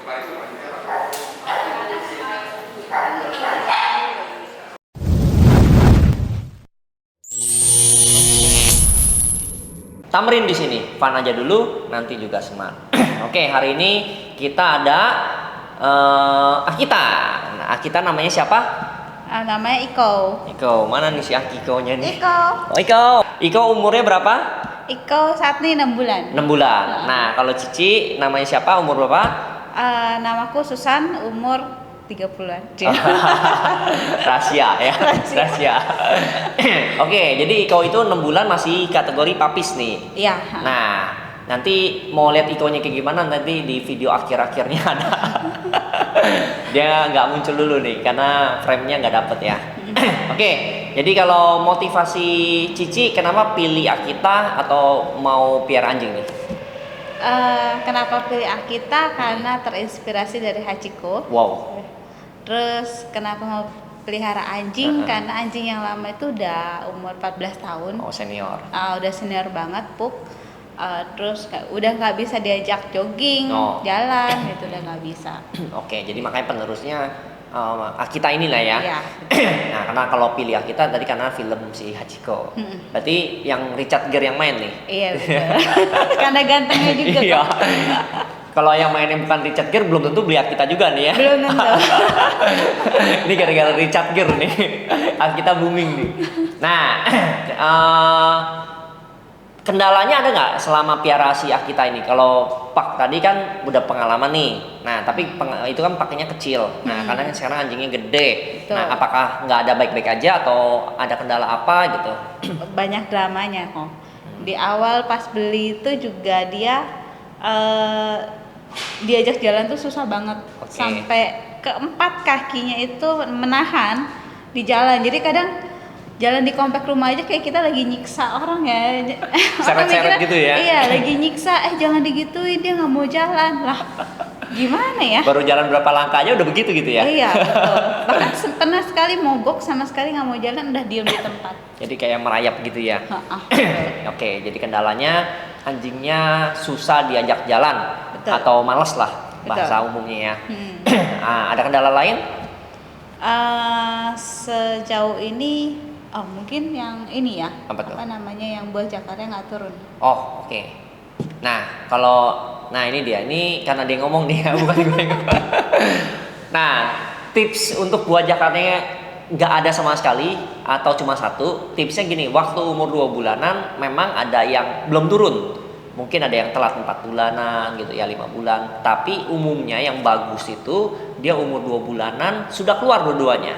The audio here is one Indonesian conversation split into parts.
Tamrin di sini, Fan aja dulu, nanti juga Seman. Oke, hari ini kita ada Akita. Nah, Akita namanya siapa? Namanya Iko. Iko, mana nih si Akiko-nya nih? Iko. Oh, Iko. Iko umurnya berapa? Iko saat ini 6 bulan. 6 bulan. Nah, kalau Cici namanya siapa? Umur berapa? Namaku Susan, umur 30-an. Rahasia ya. Rahasia. Oke, jadi Iko itu 6 bulan masih kategori papis nih. Iya. Nah, nanti mau lihat Iko-nya kayak gimana nanti di video akhir-akhirnya ada. Dia nggak muncul dulu nih karena frame-nya nggak dapet ya. Oke, jadi kalau motivasi Cici kenapa pilih Akita atau mau piara anjing nih? Kenapa pilih Akita? Karena terinspirasi dari Hachiko. Wow. Terus kenapa mau pelihara anjing? Karena anjing yang lama itu udah umur 14 tahun. Oh, senior. Udah senior banget, Puk. Terus udah nggak bisa diajak jogging, jalan gitu, udah nggak bisa. Oke, jadi makanya penerusnya Akita inilah ya. Iya. Nah, karena kalau pilih Akita tadi karena film si Hachiko. Berarti yang Richard Gere yang main nih. Iya betul. Karena gantengnya juga. Iya. Kalau yang mainnya bukan Richard Gere belum tentu beli Akita juga nih ya. Belum tentu. Ini gara-gara Richard Gere nih. Akita booming nih. Nah, kendalanya ada nggak selama piara si Akita ini? Kalau Pak tadi kan udah pengalaman nih. Nah, tapi itu kan pakainya kecil. Nah, karena sekarang anjingnya gede. Betul. Nah, apakah nggak ada baik-baik aja atau ada kendala apa gitu? Banyak dramanya kok. Di awal pas beli itu juga dia diajak jalan tuh susah banget. Sampai keempat kakinya itu menahan di jalan. Jadi kadang jalan di komplek rumah aja kayak kita lagi nyiksa orang ya. Seret-seret gitu ya? Iya, lagi nyiksa. Jangan digituin, dia nggak mau jalan lah. Gimana ya? Baru jalan berapa langkah aja udah begitu gitu ya? Iya betul. Bahkan pernah sekali mogok sama sekali nggak mau jalan, udah diem di tempat. Jadi kayak merayap gitu ya? Oke, jadi kendalanya anjingnya susah diajak jalan. Betul. Atau males lah bahasa umumnya ya. Ada kendala lain? Sejauh ini mungkin yang ini ya, apa namanya yang buah jakarnya nggak turun. Oh, oke. Nah, ini dia. Ini karena dia ngomong nih ya, bukan gue yang ngomong. Nah, tips untuk buah jakarnya nggak ada sama sekali atau cuma satu. Tipsnya gini, waktu umur 2 bulanan memang ada yang belum turun. Mungkin ada yang telat 4 bulanan gitu ya, 5 bulan. Tapi umumnya yang bagus itu dia umur 2 bulanan sudah keluar dua-duanya.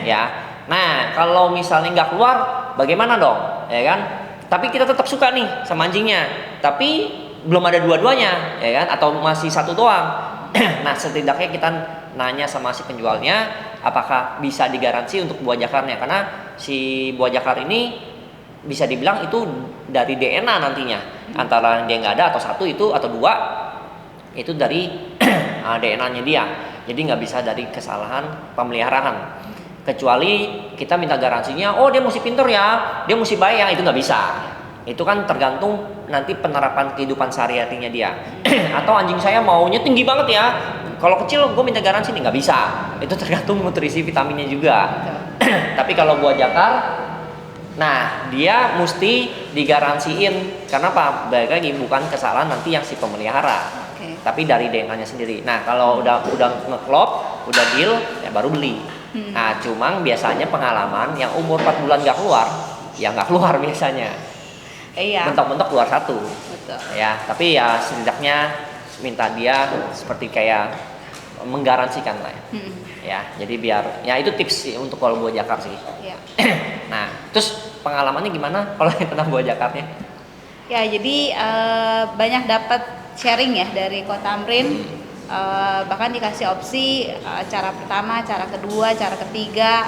Ya. Nah, kalau misalnya nggak keluar, bagaimana dong? Ya kan? Tapi kita tetap suka nih sama anjingnya. Tapi belum ada dua-duanya, ya kan? Atau masih satu doang. Nah, setidaknya kita nanya sama si penjualnya, apakah bisa digaransi untuk buah jakarnya? Karena si buah jakar ini bisa dibilang itu dari DNA nantinya. Antara dia nggak ada atau satu itu atau dua itu dari DNA-nya dia. Jadi nggak bisa dari kesalahan pemeliharaan. Kecuali kita minta garansinya, oh dia mesti pinter ya, dia mesti bayar, itu nggak bisa. Itu kan tergantung nanti penerapan kehidupan sehari-harinya dia. Atau anjing saya maunya tinggi banget ya, kalau kecil gue minta garansi nih, nggak bisa. Itu tergantung nutrisi vitaminnya juga. Tapi kalau buah jakar, nah dia mesti digaransiin. Karena apa? Balik lagi bukan kesalahan nanti yang si pemelihara, tapi dari DNA-nya sendiri. Nah kalau udah ngeklop, udah deal, ya baru beli. Nah, cuma biasanya pengalaman yang umur 4 bulan nggak keluar, ya nggak keluar biasanya. Iya. Mentok-mentok keluar satu. Betul. Ya, tapi ya setidaknya minta dia seperti kayak menggaransikan lah ya. Ya, jadi biar ya itu tips sih untuk kalau buah jakar sih. Iya. Nah, terus pengalamannya gimana kalau tentang buah jakarnya? Ya, jadi banyak dapat sharing ya dari Ko Tamrin. Bahkan dikasih opsi cara pertama, cara kedua, cara ketiga,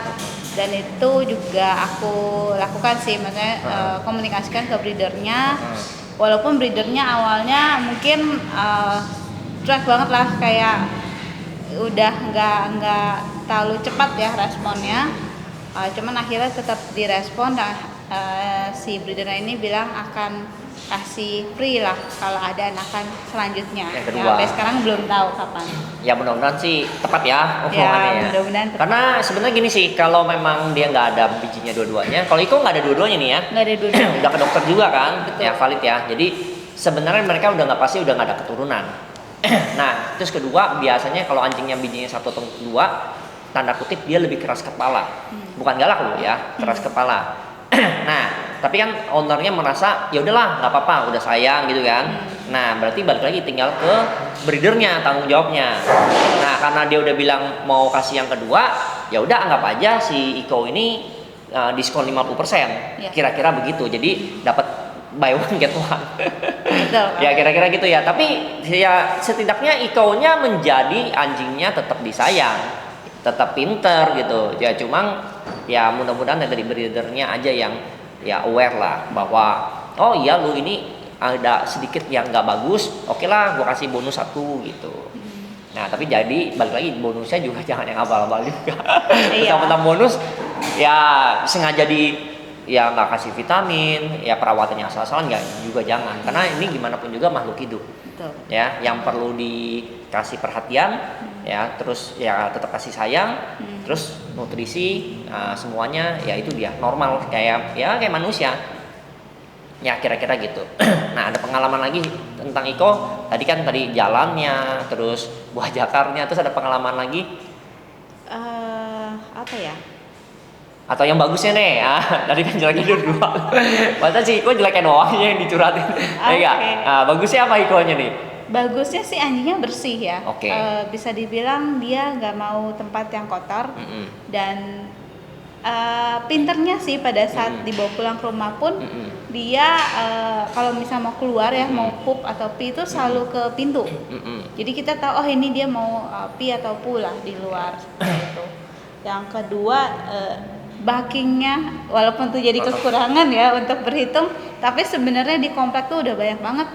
dan itu juga aku lakukan sih, maksudnya komunikasikan ke breedernya. Walaupun breedernya awalnya mungkin cuek banget lah, kayak udah nggak terlalu cepat ya responnya. Cuman akhirnya tetap direspon dan si breedernya ini bilang akan kasih free lah kalau ada anakan selanjutnya. Yang Ya, kedua. sampai sekarang belum tahu kapan. Ya mudah-mudahan sih tepat ya omongannya ya. Mudah-mudahan tepat. Karena sebenarnya gini sih, kalau memang dia nggak ada bijinya dua-duanya, kalau Iko nggak ada dua-duanya nih ya, Nggak ada dua. udah ke dokter juga kan, Betul. ya valid ya. Jadi sebenarnya mereka udah nggak pasti udah nggak ada keturunan. Nah, terus kedua biasanya kalau anjingnya bijinya satu atau dua, tanda kutip dia lebih keras kepala, bukan galak loh ya, keras kepala. Nah, tapi kan ownernya merasa ya udahlah nggak apa-apa, udah sayang gitu kan. Nah, berarti balik lagi tinggal ke breedernya tanggung jawabnya. Nah, karena dia udah bilang mau kasih yang kedua, ya udah anggap aja si Iko ini diskon 50%. Ya. Kira-kira begitu. Jadi dapat buy one get one. Betul. Ya kira-kira gitu ya. Tapi ya setidaknya Iko-nya menjadi anjingnya tetap disayang, tetap pinter gitu. Ya cuma ya mudah-mudahan dari breedernya aja yang ya aware lah bahwa oh iya lu ini ada sedikit yang nggak bagus, oke lah gua kasih bonus 1 gitu. Nah tapi jadi balik lagi bonusnya juga jangan yang abal-abal juga. Iya. Tentang bonus ya sengaja ya nggak kasih vitamin, ya perawatannya asal-asalan ya juga jangan, karena ini gimana pun juga makhluk hidup. Betul. Ya yang perlu dikasih perhatian, ya terus ya tetap kasih sayang, terus nutrisi semuanya ya itu dia normal kayak manusia. Ya kira-kira gitu. Nah ada pengalaman lagi tentang Iko, tadi jalannya, terus buah jakarnya, terus ada pengalaman lagi Apa ya? atau yang bagusnya nih ya. Tadi kan jeleknya dua. Masa sih Iko jeleknya doang yang dicuratin. Ya enggak? Nah, bagusnya apa Ikonya nih? Bagusnya sih anjingnya bersih ya. Oke. Bisa dibilang dia nggak mau tempat yang kotor dan pinternya sih pada saat dibawa pulang ke rumah pun dia kalau misal mau keluar ya mau pup atau pi itu selalu ke pintu. Jadi kita tahu oh ini dia mau pi atau pu lah di luar seperti itu. Yang kedua backingnya walaupun tuh jadi kekurangan ya untuk berhitung, tapi sebenarnya di komplek tuh udah banyak banget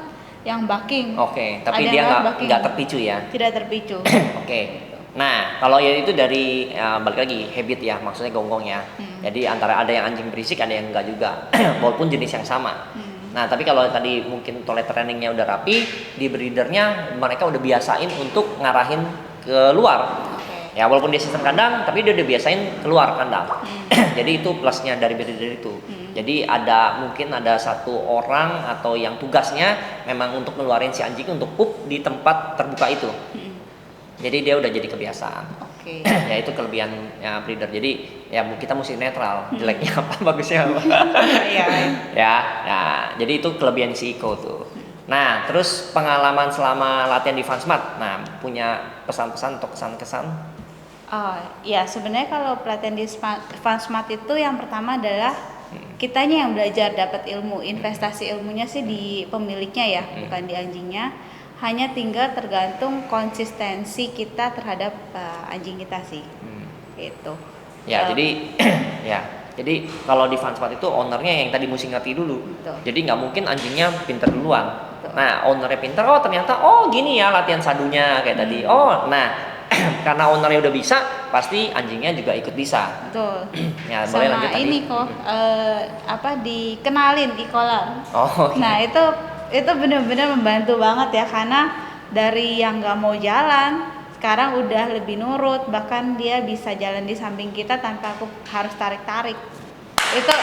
yang backing. Oke, tapi Ada dia yang backing. nggak terpicu ya. Tidak terpicu. Oke. Nah, kalau ya itu dari balik lagi habit ya, maksudnya gonggong ya. Jadi antara ada yang anjing berisik, ada yang enggak juga, walaupun jenis yang sama. Nah, tapi kalau tadi mungkin toilet trainingnya udah rapi, di breedernya mereka udah biasain untuk ngarahin ke luar. Ya walaupun dia sistem kandang, tapi dia udah biasain keluar kandang. Jadi itu plusnya dari breeder itu. Jadi mungkin ada satu orang atau yang tugasnya memang untuk ngeluarin si anjing untuk pup di tempat terbuka itu. Jadi dia udah jadi kebiasaan. Oke. Ya itu kelebihannya breeder. Jadi ya kita mesti netral, jeleknya apa, bagusnya apa. Iya. Ya, nah jadi itu kelebihan si Iko tuh. Nah terus pengalaman selama latihan di Fansmart, nah punya pesan-pesan atau kesan-kesan? Oh ya sebenarnya kalau pelatihan di Fansmart itu yang pertama adalah kitanya yang belajar dapat ilmu, investasi ilmunya sih di pemiliknya ya, bukan di anjingnya. Hanya tinggal tergantung konsistensi kita terhadap anjing kita sih. Itu. Ya, jadi kalau di Fansmart itu ownernya yang tadi mesti ngerti dulu. Betul. Jadi nggak mungkin anjingnya pinter duluan. Betul. Nah, ownernya pinter, oh ternyata gini ya latihan sadunya kayak tadi. Nah karena ownernya udah bisa, pasti anjingnya juga ikut bisa. Betul. Ya, boleh lanjut Sama tadi. ini kok dikenalin ikolan. Oh. Okay. Nah itu benar-benar membantu banget ya, karena dari yang nggak mau jalan sekarang udah lebih nurut, bahkan dia bisa jalan di samping kita tanpa aku harus tarik-tarik. Itu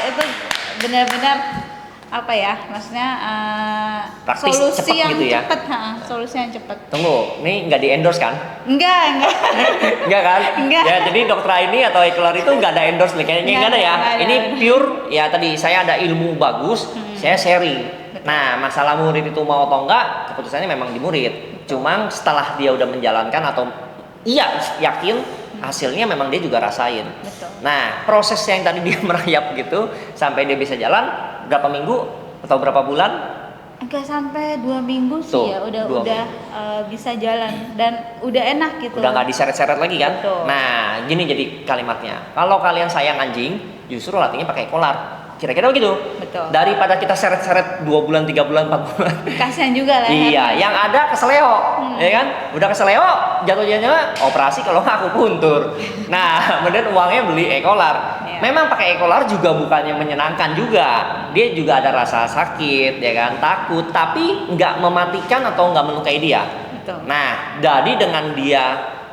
benar-benar apa ya, maksudnya Praktis, solusi cepet yang gitu ya? cepet, solusi yang cepet. Tunggu, ini nggak di endorse kan? Enggak. Enggak kan? Enggak. Ya jadi dokter ini atau Eklar itu nggak ada endorse nih, kayaknya nggak ada ya. Nggak ada. Ini pure ya tadi saya ada ilmu bagus, saya sharing. Nah masalah murid itu mau atau enggak, keputusannya memang di murid. Cuma setelah dia udah menjalankan atau iya yakin hasilnya memang dia juga rasain. Betul. Nah proses yang tadi dia merayap gitu sampai dia bisa jalan berapa minggu atau berapa bulan? Enggak sampai 2 minggu sih Tuh, ya udah 2 bisa jalan dan udah enak gitu. Udah nggak diseret-seret lagi kan? Betul. Nah gini jadi kalimatnya, kalau kalian sayang anjing justru latihnya pakai kolar. Kira-kira begitu. Betul. Daripada kita seret-seret 2 bulan, 3 bulan, 4 bulan. Kasihan juga lah. Iya, yang ada keseleo, ya kan? Udah keseleo, jatuh-jatuhnya operasi kalau nggak aku puntur. Nah, kemudian uangnya beli e-collar. Iya. memang pakai ekolar juga bukannya menyenangkan juga. Dia juga ada rasa sakit, ya kan, takut, tapi nggak mematikan atau nggak melukai dia. Betul. Nah, jadi dengan dia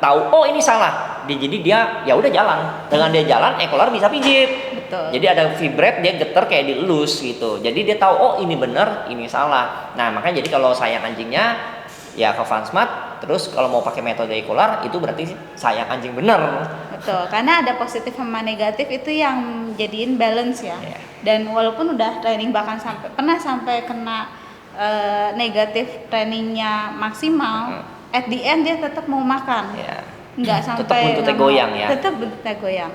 tahu, oh ini salah, jadi dia ya udah jalan. Dengan dia jalan, ekolar bisa pijit. Betul. Jadi ada vibrate, dia getar kayak dielus gitu. Jadi dia tahu, oh ini bener, ini salah. Nah makanya jadi kalau sayang anjingnya, ya ke Fansmart. Terus kalau mau pakai metode ekolar, itu berarti sayang anjing bener. Betul, karena ada positif sama negatif itu yang jadiin balance ya. Iya. Dan walaupun udah training bahkan pernah sampai kena negatif trainingnya maksimal, at the end dia tetap mau makan. Ya. Nggak Tetap sampai buntutnya nggak mau. goyang ya. Tetap buntutnya goyang.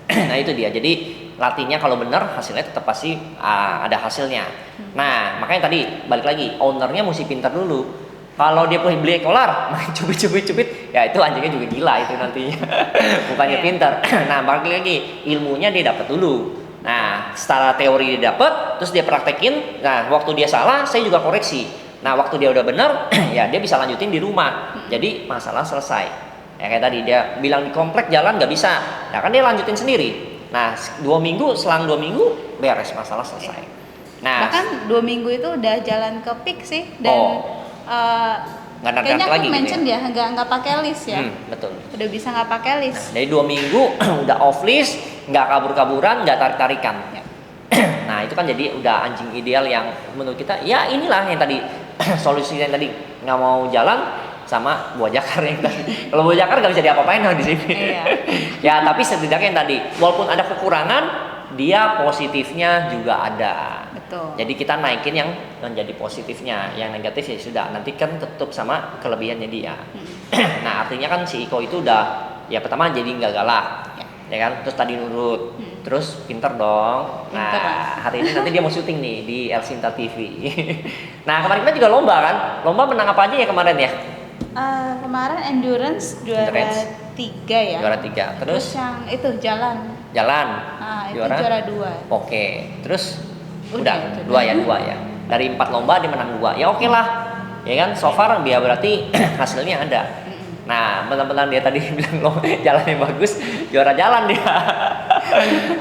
Nah itu dia. Jadi latihnya kalau bener, hasilnya tetap pasti ada hasilnya. Nah makanya tadi balik lagi, ownernya mesti pintar dulu. Kalau dia beli ekolar, main cubit, ya itu anjingnya juga gila itu nantinya. Bukannya Iya. pintar. Nah balik lagi, ilmunya dia dapat dulu. Nah secara teori dia dapat, terus dia praktekin. Nah waktu dia salah, saya juga koreksi. Nah waktu dia udah bener, ya dia bisa lanjutin di rumah. Jadi masalah selesai. Ya kayak tadi dia bilang di komplek jalan nggak bisa. Nah kan dia lanjutin sendiri. Nah 2 minggu, selang 2 minggu beres, masalah selesai. Nah Bahkan 2 minggu itu udah jalan ke peak sih dan nggak narik kayaknya lagi aku mention gitu ya nggak pakai list ya. betul. Udah bisa nggak pakai list. Dari 2 minggu udah off list, nggak kabur-kaburan, nggak tarik-tarikan. Ya. Nah itu kan jadi udah anjing ideal yang menurut kita, ya inilah yang tadi solusinya yang tadi nggak mau jalan sama buah jakar yang tadi. Kalau buah jakar nggak bisa diapa-apain di sini. Iya. Ya tapi setidaknya yang tadi, walaupun ada kekurangan, dia positifnya juga ada. Betul. Jadi kita naikin yang menjadi positifnya, yang negatif ya sudah. Nanti kan tutup sama kelebihannya dia. Nah artinya kan si Iko itu udah, ya pertama jadi nggak galak, ya kan. Terus tadi nurut, terus pinter dong. Pinter, Nah hari ini nanti dia mau syuting nih di El Sinta TV. Nah kemarin kita juga lomba kan, lomba menang apa aja ya kemarin ya? Kemarin endurance juara Endurance. 3 ya. Juara 3. Terus yang itu jalan. Jalan. Nah, itu juara 2. Oke. Terus Udah, udah itu. 2 ya, 2 ya. Dari 4 lomba dia menang 2. Ya oke lah. Ya kan, so far dia berarti hasilnya ada. Nah, benar-benar dia tadi bilang jalannya bagus, juara jalan dia.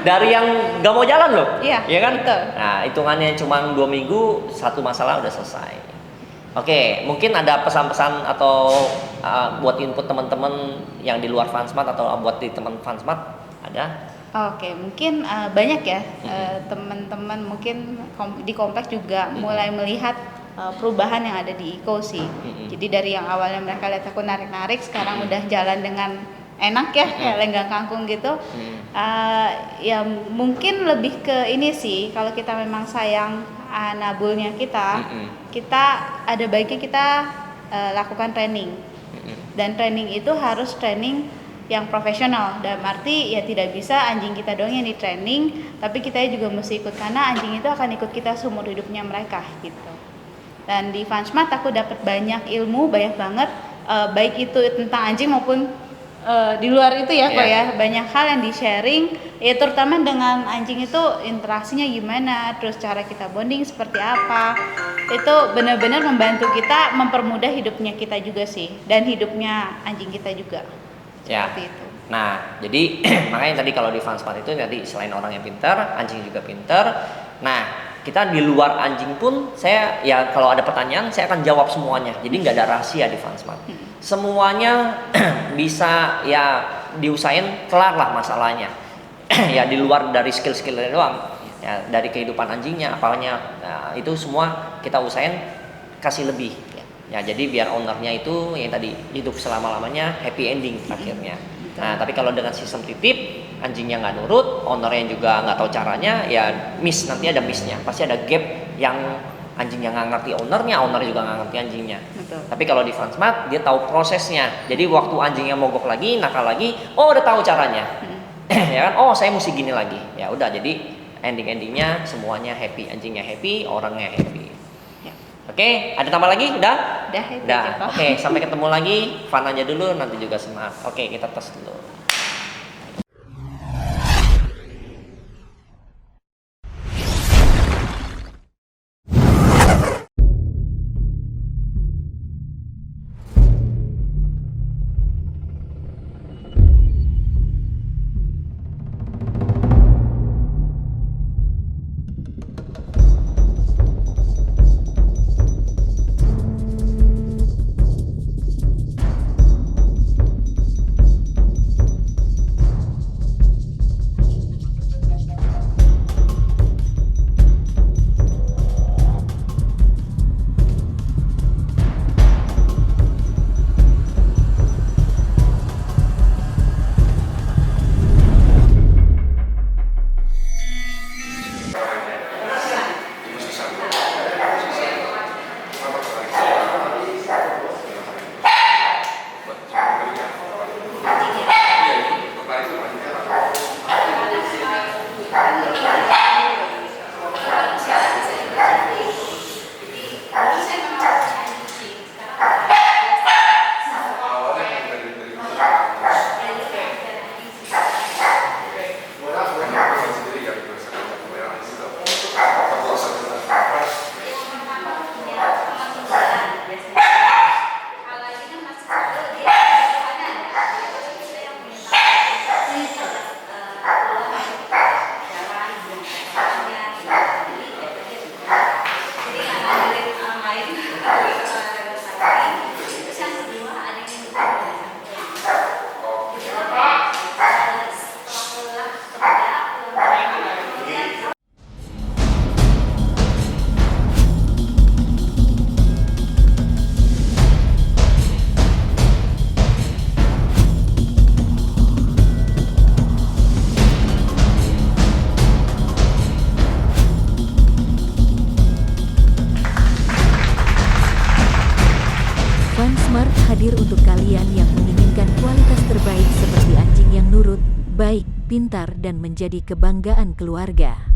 Dari yang gak mau jalan loh. Iya, ya kan? betul. Nah, hitungannya cuma 2 minggu, satu masalah udah selesai. Oke, mungkin ada pesan-pesan atau buat input teman-teman yang di luar Fansmart atau buat di teman Fansmart ada? Oke, mungkin banyak ya teman-teman mungkin di kompleks juga mulai melihat perubahan yang ada di Iko sih. Jadi dari yang awalnya mereka lihat aku narik-narik, sekarang udah jalan dengan enak ya, kayak lenggang kangkung gitu. Ya mungkin lebih ke ini sih, kalau kita memang sayang nabulnya kita ada baiknya kita lakukan training. Dan training itu harus training yang profesional, dalam arti ya tidak bisa anjing kita doang yang di training, tapi kita juga mesti ikut karena anjing itu akan ikut kita seumur hidupnya mereka gitu. Dan di Fansmart aku dapat banyak ilmu, banyak banget, baik itu tentang anjing maupun di luar itu ya kok ya, banyak hal yang di sharing, ya terutama dengan anjing itu interaksinya gimana, terus cara kita bonding seperti apa, itu benar-benar membantu kita mempermudah hidupnya kita juga sih, dan hidupnya anjing kita juga. Ya. Seperti itu. Nah, jadi makanya tadi kalau di Fansmart itu tadi selain orang yang pintar, anjing juga pintar. Nah, kita di luar anjing pun saya ya kalau ada pertanyaan saya akan jawab semuanya. Jadi nggak ada rahasia di Fansmart. Semuanya bisa ya diusahain kelar lah masalahnya. Ya di luar dari skill-skillnya doang. Ya dari kehidupan anjingnya, apalanya itu semua kita usahain kasih lebih. Ya jadi biar ownernya itu yang tadi hidup selama-lamanya happy ending akhirnya. Nah tapi kalau dengan sistem titip anjingnya nggak nurut, ownernya juga nggak tahu caranya, ya nanti ada missnya, pasti ada gap yang anjingnya nggak ngerti ownernya, owner juga nggak ngerti anjingnya. Betul. Tapi kalau di Fansmart dia tahu prosesnya, jadi waktu anjingnya mogok lagi, nakal lagi, oh udah tahu caranya, ya kan, oh saya mesti gini lagi, ya udah jadi endingnya semuanya happy, anjingnya happy, orangnya happy. Oke, ada tambah lagi? Udah? Udah, itu Udah. aja, Pak. Oke, sampai ketemu lagi. Fun aja dulu, nanti juga smart. Oke, kita tes dulu. Fansmart hadir untuk kalian yang menginginkan kualitas terbaik seperti anjing yang nurut, baik, pintar dan menjadi kebanggaan keluarga.